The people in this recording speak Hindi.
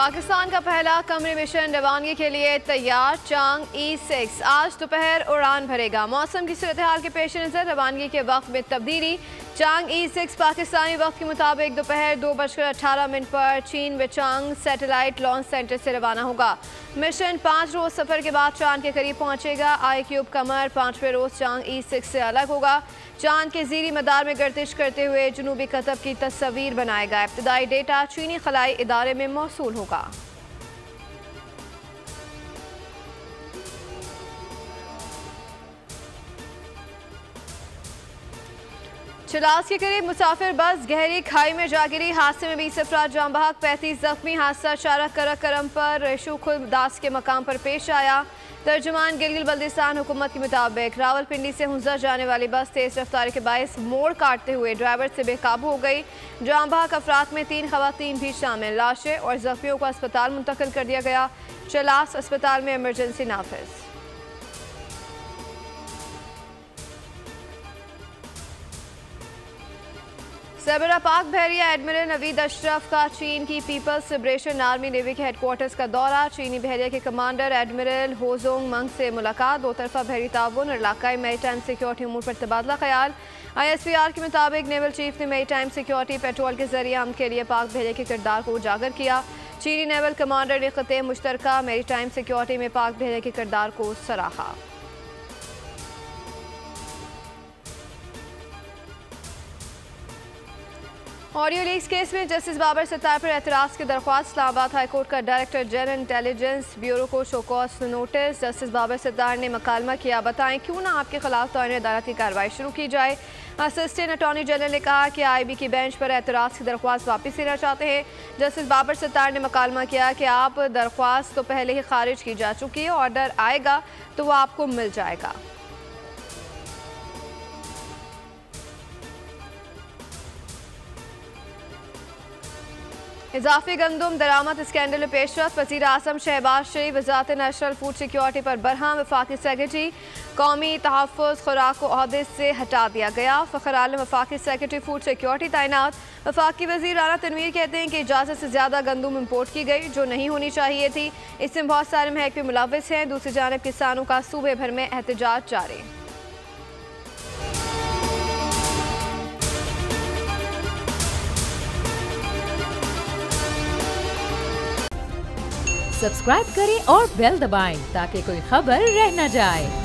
पाकिस्तान का पहला कमरी मिशन रवानगी के लिए तैयार। चांग E6 आज दोपहर उड़ान भरेगा। मौसम की सूरत हाल के पेश नज़र रवानगी के वक्त में तब्दीली। चांग E6 पाकिस्तानी वक्त के मुताबिक दोपहर 2:18 पर चीन व चांग सैटेलाइट लॉन्च सेंटर से रवाना होगा। मिशन 5 रोज़ सफ़र के बाद चांद के करीब पहुंचेगा। IQ कमर 5वें रोज़ चांग E6 से अलग होगा। चांद के ज़ीरी मदार में गर्दिश करते हुए जनूबी कतब की तस्वीर बनाएगा। इब्तदाई डेटा चीनी खलाई इदारे में मौसूल होगा। चिलास के करीब मुसाफिर बस गहरी खाई में जा गिरी। हादसे में 20 अफराद जाम बहक, 35 जख्मी। हादसा शारा करम पर रेशू खुद दास के मकाम पर पेश आया। तर्जुमान गिलगित बल्दिस्तान हुकूमत के मुताबिक रावलपिंडी से हुंजा जाने वाली बस तेज रफ्तारी के बायस मोड़ काटते हुए ड्राइवर से बेकाबू हो गई। जाम बहक अफराद में 3 खवातीन भी शामिल। लाशें और जख्मियों को अस्पताल मुंतकिल कर दिया गया। चिलास अस्पताल में इमरजेंसी नाफिज। सरबराह पाक बहरिया एडमिरल नवीद अशरफ का चीन की पीपल्स लिबरेशन आर्मी नेवी के हेडक्वार्टर्स का दौरा। चीनी बहरिया के कमांडर एडमिरल होजोंग मंग से मुलाकात। दो तरफा बहरी ताउन और इलाकाई मैरीटाइम सिक्योरिटी उमूर पर तबादला ख्याल। ISPR के मुताबिक नेवल चीफ ने मैरीटाइम सिक्योरिटी पेट्रोल के जरिए अमन के लिए पाक बहरिया के किरदार को उजागर किया। चीनी नेवल कमांडर ने खिते मुश्तरका मैरीटाइम सिक्योरिटी में पाक बहरिया के किरदार को सराहा। ऑडियो लीक्स केस में जस्टिस बाबर सत्तार पर एतराज़ की दरख्वास्त। इस्लामाबाद हाईकोर्ट का डायरेक्टर जनरल इंटेलिजेंस ब्यूरो को show cause notice. Justice Babar Sattar ने मकालमा किया, बताएं क्यों ना आपके खिलाफ तौहीन अदालत की कार्रवाई शुरू की जाए। असिस्टेंट अटॉर्नी जनरल ने कहा कि IB की बेंच पर एतराज़ की दरख्वास्त वापस लेना चाहते हैं। जस्टिस बाबर सत्तार ने मकालमा किया कि आप दरख्वास्त तो पहले ही खारिज की जा चुकी है, ऑर्डर आएगा तो वो आपको मिल जाएगा। इजाफी गंदम दरामद स्कैंडल में पेशरफ। वज़ीर आज़म शहबाज शरीफ वज़ारत नेशनल फूड सिक्योरिटी पर बरहम। वफाकी सेक्रेटरी कौमी तहफ़्फ़ुज़ खुराक को ओहदे से हटा दिया गया। फ़खर आलम वफाकी सेक्रेटरी फूड सिक्योरिटी तैनात। वफाकी वज़ीर राना तनवीर कहते हैं कि इजाज़त से ज़्यादा गंदम इम्पोर्ट की गई जो नहीं होनी चाहिए थी। इसमें बहुत सारे महकमे मुलव्वस हैं। दूसरी जानिब किसानों का सूबे भर में एहतजाज जारी। सब्सक्राइब करें और बेल दबाएं ताकि कोई खबर रह न जाए।